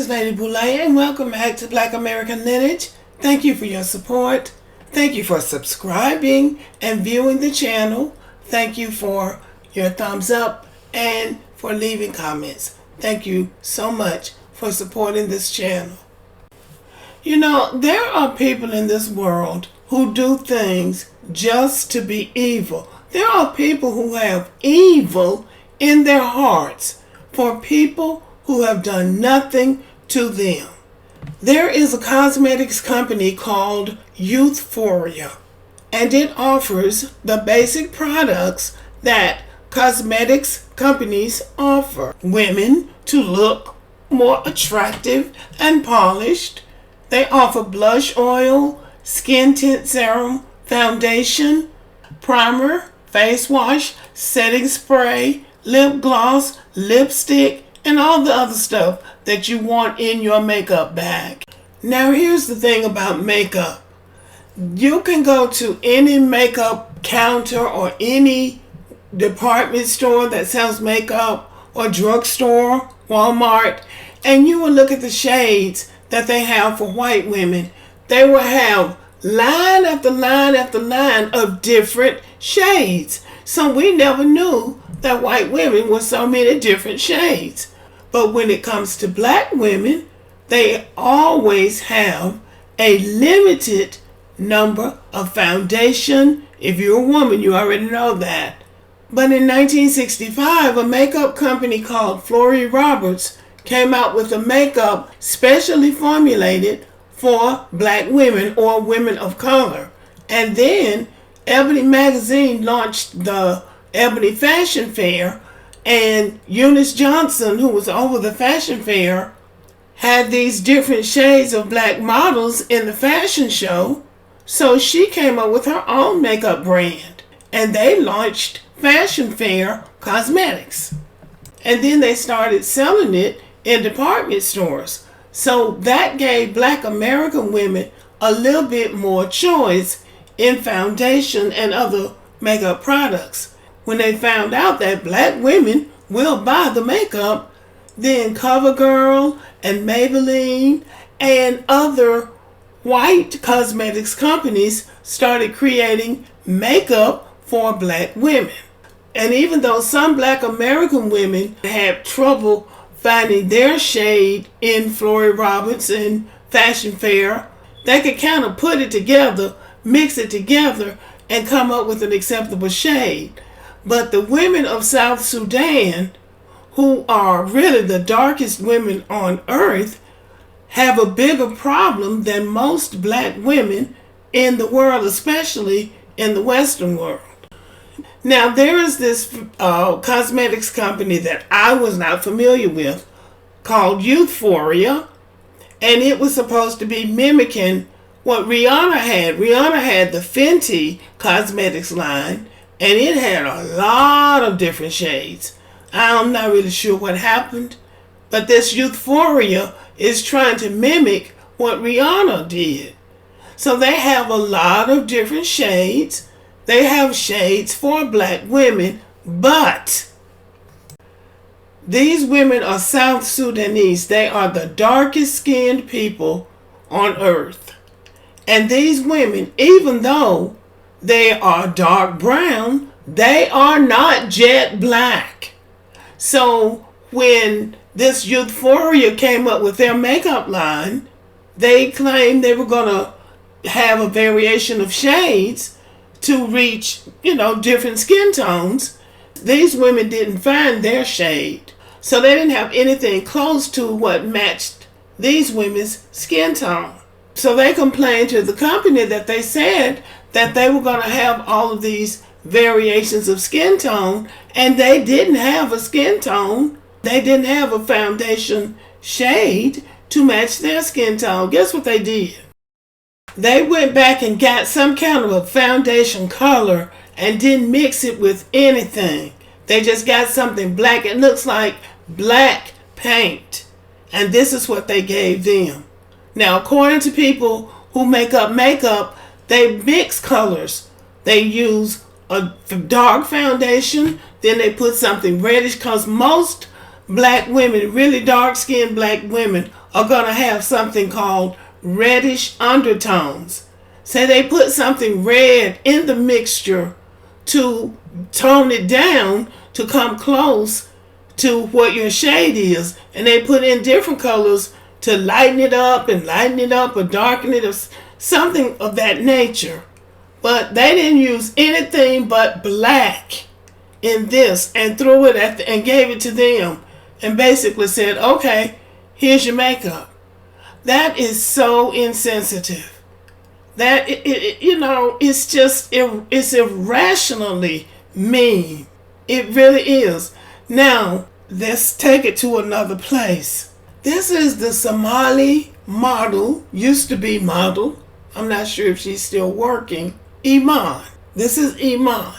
is Lady Boulay, and welcome back to Black American Lineage. Thank you for your support. Thank you for subscribing and viewing the channel. Thank you for your thumbs up and for leaving comments. Thank you so much for supporting this channel. You know, there are people in this world who do things just to be evil. There are people who have evil in their hearts for people who have done nothing to them. There is a cosmetics company called Foria, and it offers the basic products that cosmetics companies offer women to look more attractive and polished. They offer blush oil, skin tint serum, foundation, primer, face wash, setting spray, lip gloss, lipstick, and all the other stuff that you want in your makeup bag. Now here's the thing about makeup. You can go to any makeup counter or any department store that sells makeup or drugstore, Walmart, and you will look at the shades that they have for white women. They will have line after line after line of different shades. So we never knew that white women were so many different shades. But when it comes to black women, they always have a limited number of foundation. If you're a woman, you already know that. But in 1965, a makeup company called Foria came out with a makeup specially formulated for black women or women of color. And then Ebony magazine launched the Ebony Fashion Fair, and Eunice Johnson, who was over the fashion fair, had these different shades of black models in the fashion show. So she came up with her own makeup brand, and they launched Fashion Fair Cosmetics. And then they started selling it in department stores. So that gave black American women a little bit more choice in foundation and other makeup products. When they found out that black women will buy the makeup, then CoverGirl and Maybelline and other white cosmetics companies started creating makeup for black women. And even though some black American women had trouble finding their shade in Foria and Fashion Fair, they could kind of put it together, mix it together, and come up with an acceptable shade. But the women of South Sudan, who are really the darkest women on earth, have a bigger problem than most black women in the world, especially in the Western world. Now, there is this cosmetics company that I was not familiar with called Foria, and it was supposed to be mimicking what Rihanna had. Rihanna had the Fenty cosmetics line, and it had a lot of different shades. I'm not really sure what happened, but this Foria is trying to mimic what Rihanna did. So they have a lot of different shades. They have shades for black women, but these women are South Sudanese. They are the darkest skinned people on earth. And these women, even though they are dark brown, they are not jet black. So when this Foria came up with their makeup line, they claimed they were going to have a variation of shades to reach, different skin tones. These women didn't find their shade. So they didn't have anything close to what matched these women's skin tone. So they complained to the company that they said that they were going to have all of these variations of skin tone, and they didn't have a skin tone. They didn't have a foundation shade to match their skin tone. Guess what they did? They went back and got some kind of a foundation color and didn't mix it with anything. They just got something black. It looks like black paint. And this is what they gave them. Now, according to people who make up makeup, they mix colors. They use a dark foundation, then they put something reddish, because most black women, really dark skinned black women, are going to have something called reddish undertones. Say they put something red in the mixture to tone it down to come close to what your shade is, and they put in different colors to lighten it up or darken it or something of that nature. But they didn't use anything but black in this and threw it and gave it to them and basically said, okay, here's your makeup. That is so insensitive. That it's just it's irrationally mean. It really is. Now let's take it to another place. This is the Somali model, used to be model. I'm not sure if she's still working. Iman. This is Iman.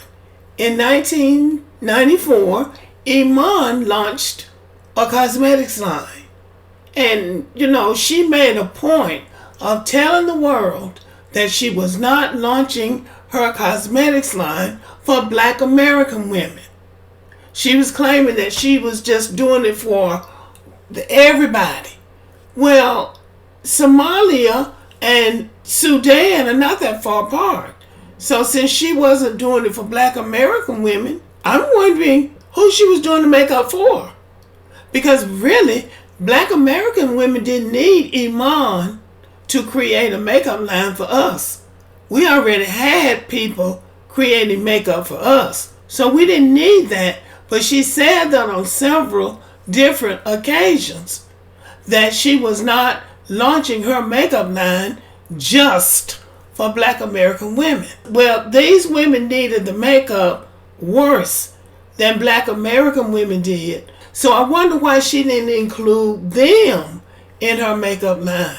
In 1994, Iman launched a cosmetics line. And, she made a point of telling the world that she was not launching her cosmetics line for Black American women. She was claiming that she was just doing it for everybody. Well, Somalia and Sudan are not that far apart. So since she wasn't doing it for Black American women, I'm wondering who she was doing the makeup for. Because really, Black American women didn't need Iman to create a makeup line for us. We already had people creating makeup for us. So we didn't need that. But she said that on several different occasions that she was not launching her makeup line just for Black American women. Well, these women needed the makeup worse than Black American women did. So I wonder why she didn't include them in her makeup line.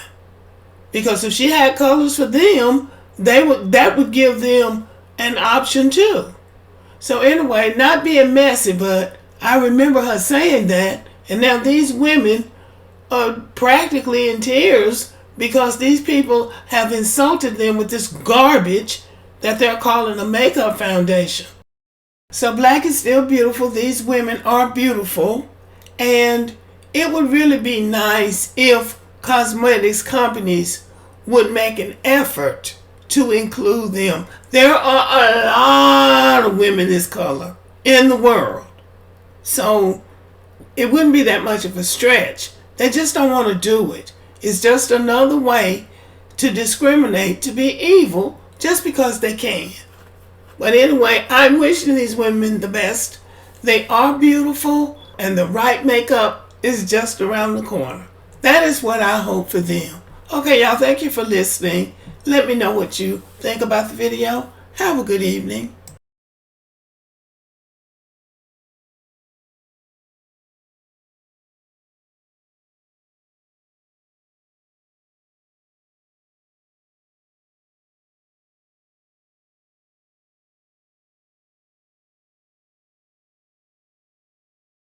Because if she had colors for them, that would give them an option too. So anyway, not being messy, but I remember her saying that, and now these women are practically in tears because these people have insulted them with this garbage that they're calling a makeup foundation. So Black is still beautiful. These women are beautiful, and it would really be nice if cosmetics companies would make an effort to include them. There are a lot of women this color in the world. So it wouldn't be that much of a stretch. They just don't want to do it. It's just another way to discriminate, to be evil, just because they can. But anyway, I'm wishing these women the best. They are beautiful, and the right makeup is just around the corner. That is what I hope for them. Okay, y'all, thank you for listening. Let me know what you think about the video. Have a good evening.